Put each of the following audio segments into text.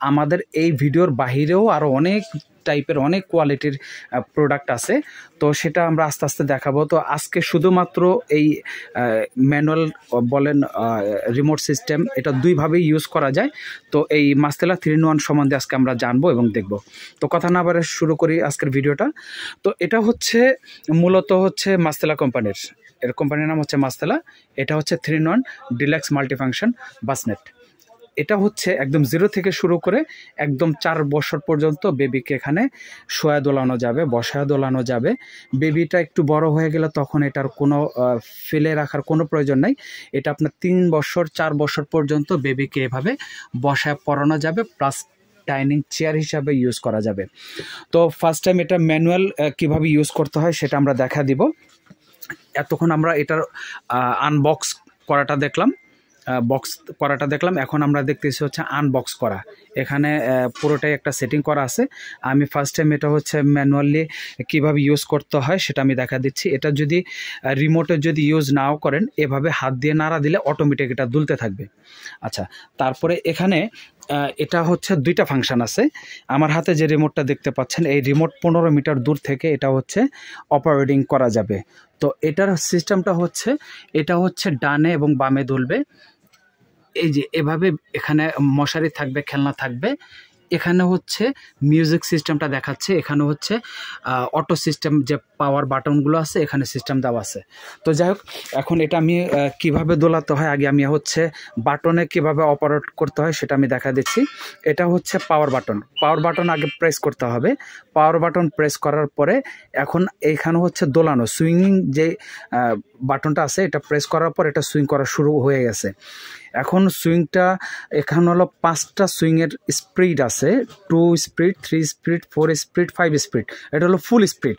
আমাদের এই ভিডিওর বাহিরেও আরও অনেক টাইপের অনেক কোয়ালিটির প্রোডাক্ট আছে, তো সেটা আমরা আস্তে আস্তে দেখাবো। তো আজকে শুধুমাত্র এই ম্যানুয়াল বলেন রিমোট সিস্টেম, এটা দুইভাবেই ইউজ করা যায়। তো এই মাস্তেলা 3-in-1 সম্বন্ধে আজকে আমরা জানবো এবং দেখব। তো কথা না বাড়ে শুরু করি আজকের ভিডিওটা। তো এটা হচ্ছে মূলত হচ্ছে মাস্তেলা কোম্পানির, এর কোম্পানির নাম হচ্ছে মাস্তেলা। এটা হচ্ছে 3-in-1 ডিলাক্স মাল্টিফাংশন বাসনেট। এটা হচ্ছে একদম 0 থেকে শুরু করে একদম 4 বছর পর্যন্ত বেবিকে এখানে শোয়া দোলানো যাবে, বসায়া দোলানো যাবে। বেবিটা একটু বড় হয়ে গেলে তখন এটার কোনো ফেলে রাখার কোনো প্রয়োজন নাই। এটা আপনার 3 বছর 4 বছর পর্যন্ত বেবিকে এভাবে বসায় পড়ানো যাবে, প্লাস ডাইনিং চেয়ার হিসাবে ইউজ করা যাবে। তো ফার্স্ট টাইম এটা ম্যানুয়াল কিভাবে ইউজ করতে হয় সেটা আমরা দেখা দিব। এতক্ষণ আমরা এটার আনবক্স করাটা দেখলাম, এখন আমরা দেখতেছি হচ্ছে আনবক্স করা। এখানে পুরোটাই একটা সেটিং করা আছে। আমি ফার্স্ট টাইম এটা হচ্ছে ম্যানুয়ালি কিভাবে ইউজ করতে হয় সেটা আমি দেখা দিচ্ছি। এটা যদি রিমোটে যদি ইউজ নাও করেন, এভাবে হাত দিয়ে নাড়া দিলে অটোমেটিক এটা দুলতে থাকবে। আচ্ছা, তারপরে এখানে এটা হচ্ছে 2টা ফাংশন আছে। আমার হাতে যে রিমোটটা দেখতে পাচ্ছেন, এই রিমোট 15 মিটার দূর থেকে এটা হচ্ছে অপারেটিং করা যাবে। তো এটার সিস্টেমটা হচ্ছে, এটা হচ্ছে ডানে এবং বামে দুলবে। এই যে এভাবে এখানে মশারি থাকবে, খেলনা থাকবে। এখানে হচ্ছে মিউজিক সিস্টেমটা দেখাচ্ছে, এখানে হচ্ছে অটো সিস্টেম যে পাওয়ার বাটনগুলো আছে এখানে সিস্টেম দেওয়া আছে। তো যাই হোক, এখন এটা আমি কিভাবে দোলাতে হয় আগে আমি হচ্ছে বাটনে কিভাবে অপারেট করতে হয় সেটা আমি দেখা দিচ্ছি। এটা হচ্ছে পাওয়ার বাটন আগে প্রেস করতে হবে। পাওয়ার বাটন প্রেস করার পরে এখন এইখানে হচ্ছে দোলানো সুইংিং যে বাটনটা আছে, এটা প্রেস করার পর এটা সুইং করা শুরু হয়ে গেছে। এখন সুইংটা এখানে হলো 5টা সুইংয়ের স্পিড আছে, 2 স্পিড, 3 স্পিড, 4 স্পিড, 5 স্পিড। এটা হলো ফুল স্পিড।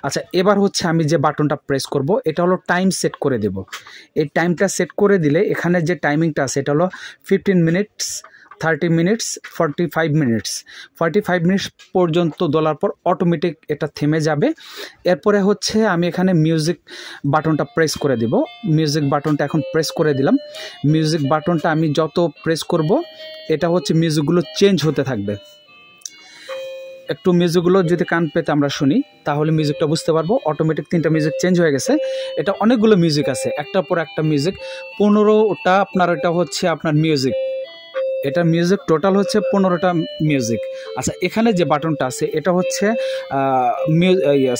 আচ্ছা, এবার হচ্ছে আমি যে বাটনটা প্রেস করব এটা হলো টাইম সেট করে দেব। এই টাইমটা সেট করে দিলে এখানে যে টাইমিংটা আছে এটা হলো 15 মিনিটস, 30 মিনিটস, 45 মিনিটস। 45 মিনিটস পর্যন্ত দোলার পর অটোমেটিক এটা থেমে যাবে। এরপরে হচ্ছে আমি এখানে মিউজিক বাটনটা প্রেস করে দেব। মিউজিক বাটনটা এখন প্রেস করে দিলাম। মিউজিক বাটনটা আমি যত প্রেস করব এটা হচ্ছে মিউজিকগুলো চেঞ্জ হতে থাকবে। একটু মিউজিকগুলো যদি কান পেতে আমরা শুনি তাহলে মিউজিকটা বুঝতে পারবো। অটোমেটিক 3টা মিউজিক চেঞ্জ হয়ে গেছে। এটা অনেকগুলো মিউজিক আছে, একটার পর একটা মিউজিক, 15টা আপনার এটা হচ্ছে আপনার মিউজিক। এটা মিউজিক টোটাল হচ্ছে 15টা মিউজিক। আচ্ছা, এখানে যে বাটনটা আছে এটা হচ্ছে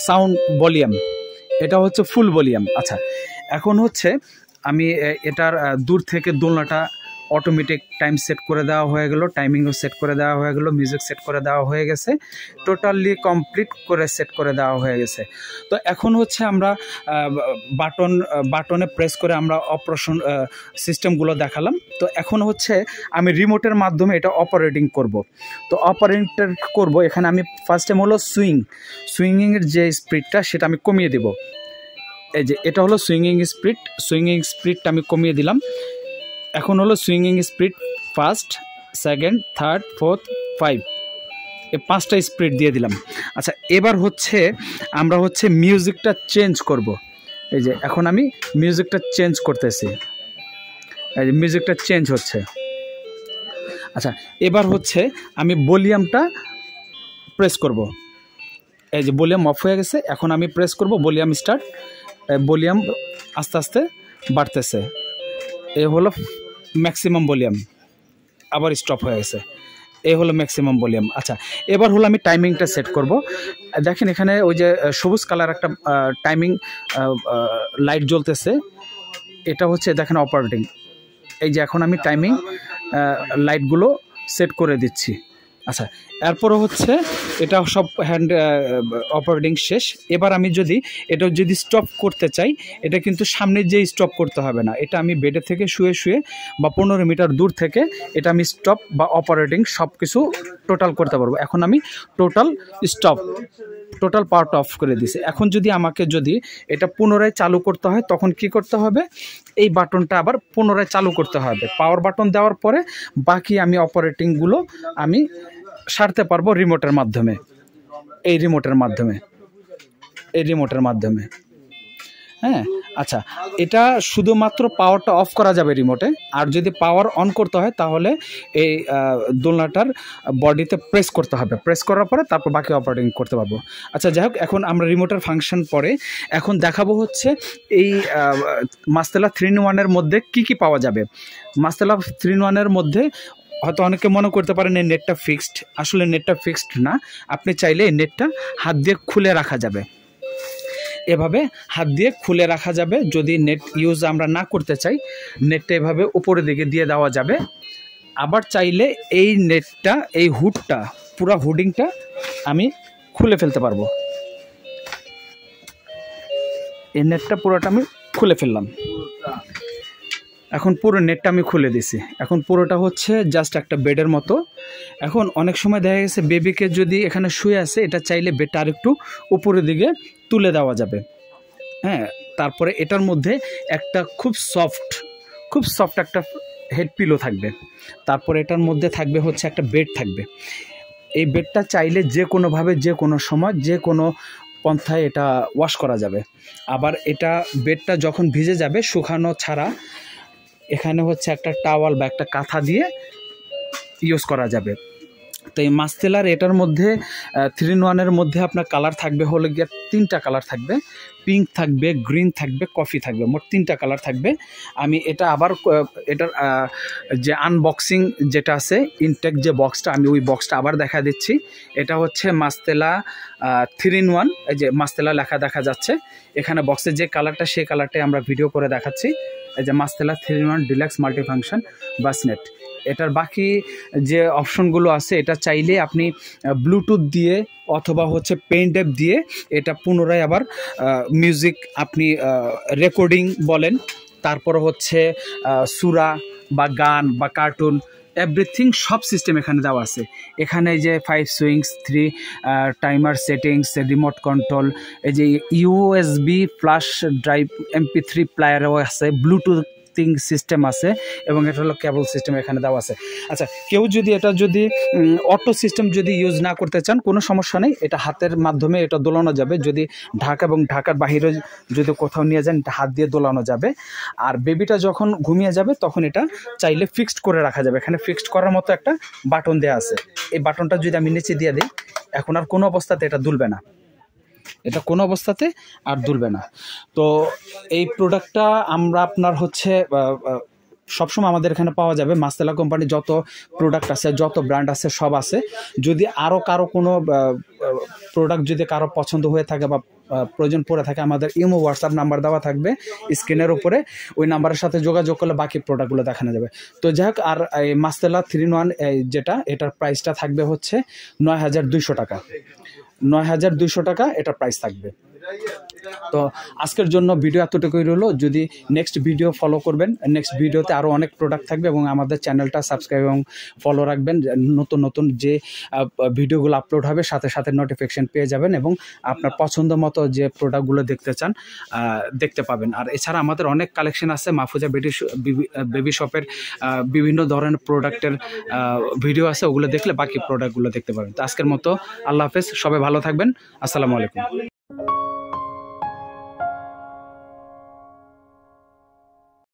সাউন্ড ভলিউম, এটা হচ্ছে ফুল ভলিউম। আচ্ছা, এখন হচ্ছে আমি এটার দূর থেকে দোলনাটা অটোমেটিক টাইম সেট করে দেওয়া হয়ে গেল, টাইমিংও সেট করে দেওয়া হয়ে গেল, মিউজিক সেট করে দেওয়া হয়ে গেছে, টোটালি কমপ্লিট করে সেট করে দেওয়া হয়ে গেছে। তো এখন হচ্ছে আমরা বাটনে প্রেস করে আমরা অপারেশন সিস্টেমগুলো দেখালাম। তো এখন হচ্ছে আমি রিমোটের মাধ্যমে এটা অপারেটিং করব। তো অপারেটিং করব, এখানে আমি ফার্স্ট টাইম হলো সুইংয়ের যে স্পিডটা সেটা আমি কমিয়ে দেব। এই যে এটা হলো সুইংিং স্পিডটা আমি কমিয়ে দিলাম। এখন হলো সুইংিং speed 1st, 2nd, 3rd, 4th, 5, এই 5টা স্পিড দিয়ে দিলাম। আচ্ছা, এবার হচ্ছে আমরা হচ্ছে মিউজিকটা চেঞ্জ করব। এই যে এখন আমি মিউজিকটা চেঞ্জ করতেছি, এই যে মিউজিকটা চেঞ্জ হচ্ছে। আচ্ছা, এবার হচ্ছে আমি ভলিউমটা প্রেস করব। এই যে ভলিউম অফ হয়ে গেছে, এখন আমি প্রেস করব ভলিউম স্টার্ট। ভলিউম আস্তে আস্তে বাড়তেছে, এই হলো ম্যাক্সিমাম ভলিউম, আবার স্টপ হয়ে গেছে, এই হলো ম্যাক্সিমাম ভলিউম। আচ্ছা, এবার হলো আমি টাইমিংটা সেট করব। দেখেন এখানে ওই যে সবুজ কালার একটা টাইমিং লাইট জ্বলতেছে, এটা হচ্ছে দেখেন অপারেটিং। এই যে এখন আমি টাইমিং লাইটগুলো সেট করে দিচ্ছি। আচ্ছা, এরপরে হচ্ছে এটা সব হ্যান্ড অপারেটিং শেষ। এবার আমি এটা যদি স্টপ করতে চাই, এটা কিন্তু সামনে যে স্টপ করতে হবে না, এটা আমি বেডে থেকে শুয়ে বা 15 মিটার দূর থেকে এটা আমি স্টপ বা অপারেটিং সব কিছু টোটাল করতে পারবো। এখন আমি টোটাল পাওয়ারটা অফ করে দিয়েছি। এখন আমাকে এটা পুনরায় চালু করতে হয়, তখন কি করতে হবে, এই বাটনটা আবার পুনরায় চালু করতে হবে। পাওয়ার বাটন দেওয়ার পরে বাকি আমি অপারেটিংগুলো আমি সারতে পারবো রিমোটের মাধ্যমে, এই রিমোটের মাধ্যমে। হ্যাঁ, আচ্ছা, এটা শুধুমাত্র পাওয়ারটা অফ করা যাবে রিমোটে, আর যদি পাওয়ার অন করতে হয় তাহলে এই দোলনাটার বডিতে প্রেস করতে হবে, প্রেস করার পরে তারপর বাকি অপারেটিং করতে পারবো। আচ্ছা, যাই হোক, এখন আমরা রিমোটের ফাংশন পরে এখন দেখাবো হচ্ছে এই মাস্তেলা 3-in-1 মধ্যে কি কি পাওয়া যাবে। মাস্তেলা 3-in-1 মধ্যে হয়তো অনেকে মনে করতে পারেন এই নেটটা ফিক্সড, আসলে নেটটা ফিক্সড না, আপনি চাইলে এই নেটটা হাত দিয়ে খুলে রাখা যাবে, এভাবে হাত দিয়ে খুলে রাখা যাবে। যদি নেট ইউজ আমরা না করতে চাই, নেটটা এভাবে উপরের দিকে দিয়ে দেওয়া যাবে। আবার চাইলে এই নেটটা, এই হুডটা, পুরো হুডিংটা আমি খুলে ফেলতে পারবো। এই নেটটা পুরোটা আমি খুলে ফেললাম, এখন পুরো নেটটা আমি খুলে দিছি। এখন পুরোটা হচ্ছে জাস্ট একটা বেডের মতো। এখন অনেক সময় দেখা গেছে বেবিকে যদি এখানে শুয়ে আছে, এটা চাইলে বেডটা আরেকটু উপরের দিকে তুলে দেওয়া যাবে। হ্যাঁ, তারপরে এটার মধ্যে একটা খুব সফট একটা হেড পিলো থাকবে। তারপরে এটার মধ্যে থাকবে হচ্ছে একটা বেড থাকবে। এই বেডটা চাইলে যে কোনোভাবে, যে কোনো সময়, যে কোনো পন্থায় এটা ওয়াশ করা যাবে। আবার এটা বেডটা যখন ভিজে যাবে, শুকানো ছাড়া এখানে হচ্ছে একটা টাওয়াল বা একটা কাঁথা দিয়ে ইউজ করা যাবে। তো এই মাস্তেলার এটার মধ্যে 3-in-1 মধ্যে আপনার কালার থাকবে হলো গিয়ে 3টা কালার থাকবে, পিঙ্ক থাকবে, গ্রিন থাকবে, কফি থাকবে, মোট 3টা কালার থাকবে। আমি এটা আবার এটার যে আনবক্সিং যেটা আছে, ইনটেক যে বক্সটা, আমি ওই বক্সটা আবার দেখা দিচ্ছি। এটা হচ্ছে মাস্তেলা 3-in-1, এই যে মাস্তেলা লেখা দেখা যাচ্ছে এখানে বক্সের যে কালারটা, সেই কালারটাই আমরা ভিডিও করে দেখাচ্ছি। এই যে মাস্তেলা 3-in-1 ডিলাক্স মাল্টিফাংশন বাসনেট। এটার বাকি যে অপশনগুলো আছে, এটা চাইলে আপনি ব্লুটুথ দিয়ে অথবা হচ্ছে পেন ড্রাইভ দিয়ে এটা পুনরায় আবার মিউজিক আপনি রেকর্ডিং বলেন, তারপর হচ্ছে সুরা বা গান বা কার্টুন, এভরিথিং সব সিস্টেম এখানে দেওয়া আছে। এখানে যে 5 swings, 3 timer settings, remote control, এই যে ইউএসবি ফ্ল্যাশ ড্রাইভ, MP3 প্লেয়ারও আছে, ব্লুটুথ সিস্টেম আছে, এবং এটা হলো কেবল সিস্টেম এখানে দেওয়া আছে। আচ্ছা, কেউ যদি এটা যদি অটো সিস্টেম যদি ইউজ না করতে চান, কোনো সমস্যা নেই, এটা হাতের মাধ্যমে এটা দোলানো যাবে। যদি ঢাকা এবং ঢাকার বাইরে যদি কোথাও নিয়ে যান, এটা হাত দিয়ে দোলানো যাবে। আর বেবিটা যখন ঘুমিয়ে যাবে তখন এটা চাইলে ফিক্সড করে রাখা যাবে। এখানে ফিক্সড করার মতো একটা বাটন দেওয়া আছে। এই বাটনটা যদি আমি নিচে দিয়ে দিই, এখন আর কোনো অবস্থাতে এটা দুলবে না, এটা কোনো অবস্থাতে আর দুলবে না। তো এই প্রোডাক্টটা আমরা আপনার হচ্ছে সবসময় আমাদের এখানে পাওয়া যাবে। মাস্তেলা কোম্পানির যত প্রোডাক্ট আছে, যত ব্র্যান্ড আছে, সব আছে। যদি আরও কারো কোনো প্রোডাক্ট যদি কারো পছন্দ হয়ে থাকে বা প্রয়োজন পড়ে থাকে, আমাদের ইমো হোয়াটসঅ্যাপ নাম্বার দেওয়া থাকবে স্ক্রিনের উপরে, ওই নাম্বারের সাথে যোগাযোগ করলে বাকি প্রোডাক্টগুলো দেখানো যাবে। তো যাই হোক, আর এই মাস্তেলা 3-in-1 যেটা, এটার প্রাইসটা থাকবে হচ্ছে 9,200 টাকা। 9,200 টাকা এটা প্রাইস থাকবে। তো আজকের জন্য ভিডিও এতটুকুই রইলো। যদি নেক্সট ভিডিও ফলো করবেন, নেক্সট ভিডিওতে আরও অনেক প্রোডাক্ট থাকবে, এবং আমাদের চ্যানেলটা সাবস্ক্রাইব এবং ফলো রাখবেন। নতুন নতুন যে ভিডিওগুলো আপলোড হবে সাথে সাথে নোটিফিকেশন পেয়ে যাবেন, এবং আপনার পছন্দ মতো যে প্রোডাক্টগুলো দেখতে চান দেখতে পাবেন। আর এছাড়া আমাদের অনেক কালেকশন আছে। মাহফুজা বেবি শপের বিভিন্ন ধরনের প্রোডাক্টের ভিডিও আছে, ওগুলো দেখলে বাকি প্রোডাক্টগুলো দেখতে পাবেন। তো আজকের মতো আল্লাহ হাফেজ, সবাই ভালো থাকবেন, আসসালামু আলাইকুম।